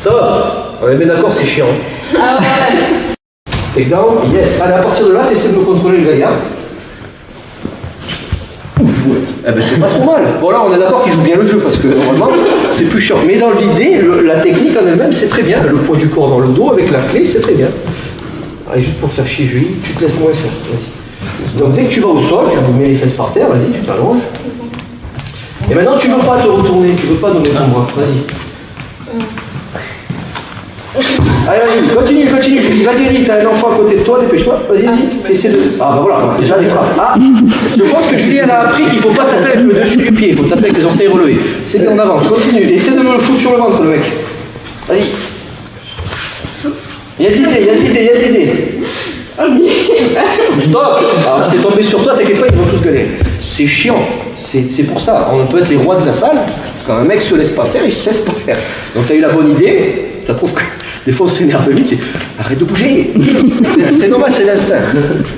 Top. On est bien d'accord, c'est chiant. Ah ouais. Takedown, yes. Allez, à partir de là, tu essaies de me contrôler le gaillard. Eh ben c'est pas trop mal. Bon là on est d'accord qu'il joue bien le jeu parce que normalement c'est plus chiant. Mais dans l'idée, la technique en elle-même c'est très bien. Le poids du corps dans le dos avec la clé c'est très bien. Allez, juste pour faire chier Julie, tu te laisses moins faire. Vas-y. Donc dès que tu vas au sol, tu mets les fesses par terre, vas-y, tu t'allonges. Et maintenant tu veux pas te retourner, tu veux pas donner ton bras, vas-y. Allez, vas-y, continue, Julie, vas-y, t'as un enfant à côté de toi, dépêche-toi, vas-y, essaie de... Ah bah voilà, déjà les frappes. Ah, je pense que Julie elle a appris qu'il faut pas taper avec le dessus du pied, il faut taper avec les orteils relevés. C'est en avance, continue, essaie de me le foutre sur le ventre le mec. Vas-y. Il y a de l'idée. Top. Alors c'est tombé sur toi, t'inquiète pas, ils vont tous gueuler. C'est chiant, c'est pour ça, on peut être les rois de la salle, quand un mec se laisse pas faire, il se laisse pas faire. Donc t'as eu la bonne idée, ça prouve que des fois on s'énerve vite, c'est arrête de bouger. C'est normal, c'est l'instinct.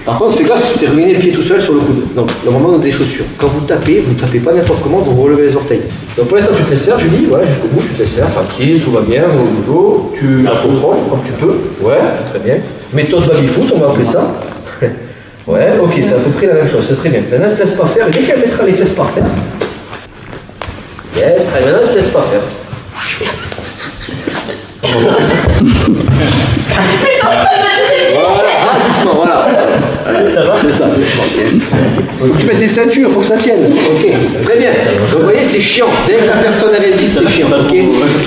Par contre, fais gaffe, tu t'es ruiné le pied tout seul sur le coude. Donc, normalement dans des chaussures. Quand vous tapez pas n'importe comment, vous relevez les orteils. Donc pour l'instant, tu te laisses faire, Julie, voilà, jusqu'au bout, tu te laisses faire, tranquille, tout va bien, au niveau, tu la contrôles comme tu peux. Ouais, très bien. Méthode baby-foot, on va appeler ça. Ouais, ok, c'est à peu près la même chose, c'est très bien. Maintenant, elle se laisse pas faire, et dès qu'elle mettra les fesses par terre. Yes, allez, maintenant, elle se laisse pas faire. Voilà, doucement, voilà. C'est ça, doucement. Yes. Faut que tu mettes des ceintures, faut que ça tienne. Ok, très bien. Donc vous voyez, c'est chiant. Dès que la personne résiste, c'est chiant. Ok,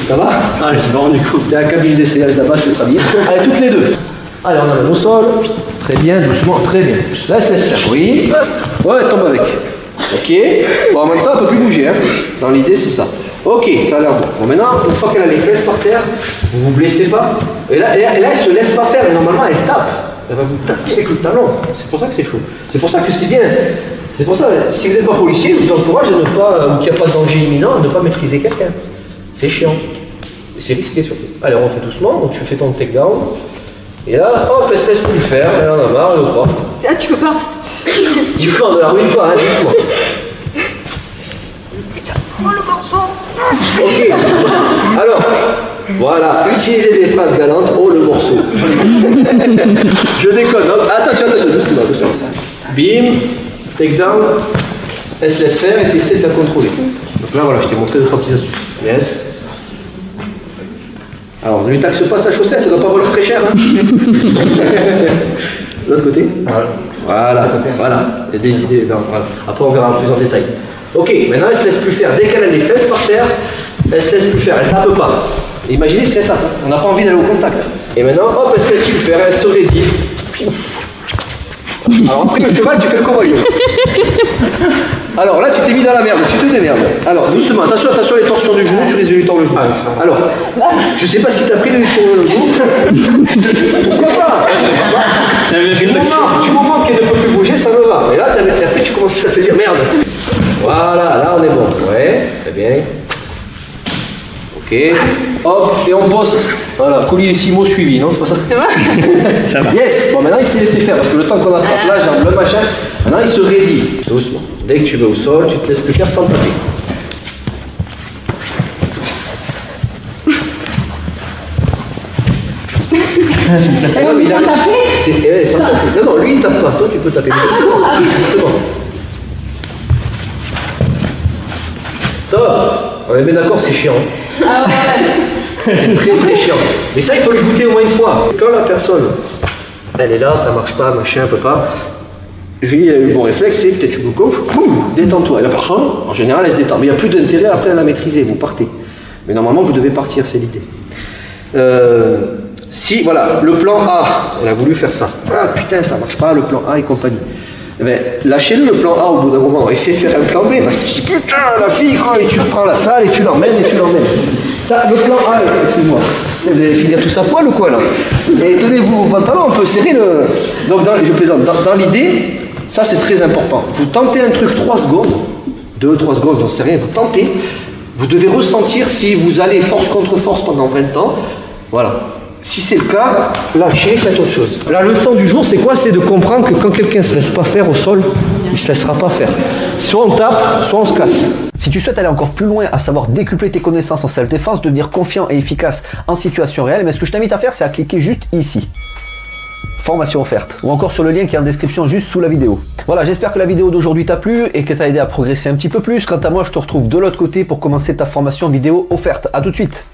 ça va? Ah, je suis pas rendu compte. T'es à la cabine d'essayage là-bas, je vais te rhabiller. Allez, toutes les deux. Allez, on amène au sol. Très bien, doucement, très bien. Là, se laisse faire. Oui. Ouais, tombe avec. Ok. Bon, en même temps, elle peut plus bouger. Hein. Dans l'idée, c'est ça. Ok, ça a l'air bon. Bon, maintenant, une fois qu'elle a les fesses par terre, vous vous blessez pas. Et là, elle se laisse pas faire. Et normalement, elle tape. Elle va vous taper avec le talon. C'est pour ça que c'est chaud. C'est pour ça que c'est bien. C'est pour ça, si vous n'êtes pas policier, je vous encourage à ne pas, qu'il n'y a pas de danger imminent, à ne pas maîtriser quelqu'un. C'est chiant. Et c'est risqué surtout. Allez, on fait doucement. Donc, tu fais ton takedown. Et là, hop, elle se laisse plus faire. Elle en a marre, elle veut pas. Ah, tu peux pas. Du coup, on ne la ruine pas, hein, doucement. Oh, le morceau. Ok. Alors, voilà, utilisez des phrases galantes. Oh, le morceau. Je déconne. Non, attention, doucement. Bim, takedown. Elle se laisse faire et tu essaies de la contrôler. Donc là, voilà, je t'ai montré 2-3 petites astuces. Yes. Alors, ne lui taxe pas sa chaussette, ça ne doit pas valoir très cher. Hein. L'autre côté. Voilà. Il y a des idées. Non, voilà. Après, on verra plus en détail. Ok, maintenant elle se laisse plus faire. Dès qu'elle a les fesses par terre, elle se laisse plus faire. Elle tape pas. Imaginez si elle tape. On n'a pas envie d'aller au contact. Et maintenant, hop, elle se laisse plus faire. Elle se raidit. Alors après le cheval, tu fais le cowboy. Alors là, tu t'es mis dans la merde. Tu te démerdes. Alors doucement. Attention les torsions du genou. Tu risques de lui tordre le genou. Alors, je sais pas ce qui t'a pris de lui tordre le genou. Pourquoi pas? Du moment qu'elle ne peut plus bouger, ça me va. Et là, après, tu commences à te dire merde. Voilà, là on est bon. Ouais, très bien. Ok. Hop, et on poste. Voilà, collier 6 mots suivi, non? C'est pas ça? Ça va. Yes. Bon, maintenant il s'est laissé faire parce que le temps qu'on attrape la jambe, le machin, maintenant il se raidit. Doucement. Dès que tu vas au sol, tu te laisses plus faire sans taper. Non, mais il a... sans taper. Non, lui il tape pas. Toi tu peux taper. Doucement. Top. On est bien d'accord, c'est chiant. Ah ouais. C'est très très chiant. Mais ça, il faut le goûter au moins une fois. Quand la personne, elle est là, ça marche pas, machin, peut pas. Julie, elle a eu le bon réflexe, c'est peut-être tu me gonfles, boum, détends-toi. Et la personne, en général, elle se détend. Mais il n'y a plus d'intérêt après à la maîtriser, vous partez. Mais normalement, vous devez partir, c'est l'idée. Si, voilà, le plan A, elle a voulu faire ça. Ah putain, ça marche pas, le plan A et compagnie. Eh bien, lâchez-le le plan A au bout d'un moment, essayez de faire un plan B, parce que tu dis putain, la fille, quoi, et tu reprends la salle et tu l'emmènes. Ça, le plan A, excuse-moi, vous allez finir tout ça poil ou quoi là? Et tenez-vous vos pantalons, on peut serrer le. Donc, je plaisante, dans l'idée, ça c'est très important. Vous tentez un truc 3 secondes, 2-3 secondes, j'en sais rien, vous tentez, vous devez ressentir si vous allez force contre force pendant 20 ans, voilà. Si c'est le cas, lâchez, faites autre chose. La leçon du jour, c'est quoi? C'est de comprendre que quand quelqu'un ne se laisse pas faire au sol, Il se laissera pas faire. Soit on tape, soit on se casse. Si tu souhaites aller encore plus loin, à savoir décupler tes connaissances en self-défense, devenir confiant et efficace en situation réelle, mais ce que je t'invite à faire, c'est à cliquer juste ici. Formation offerte, ou encore sur le lien qui est en description juste sous la vidéo. Voilà, j'espère que la vidéo d'aujourd'hui t'a plu et que t'a aidé à progresser un petit peu plus. Quant à moi, je te retrouve de l'autre côté pour commencer ta formation vidéo offerte. À tout de suite.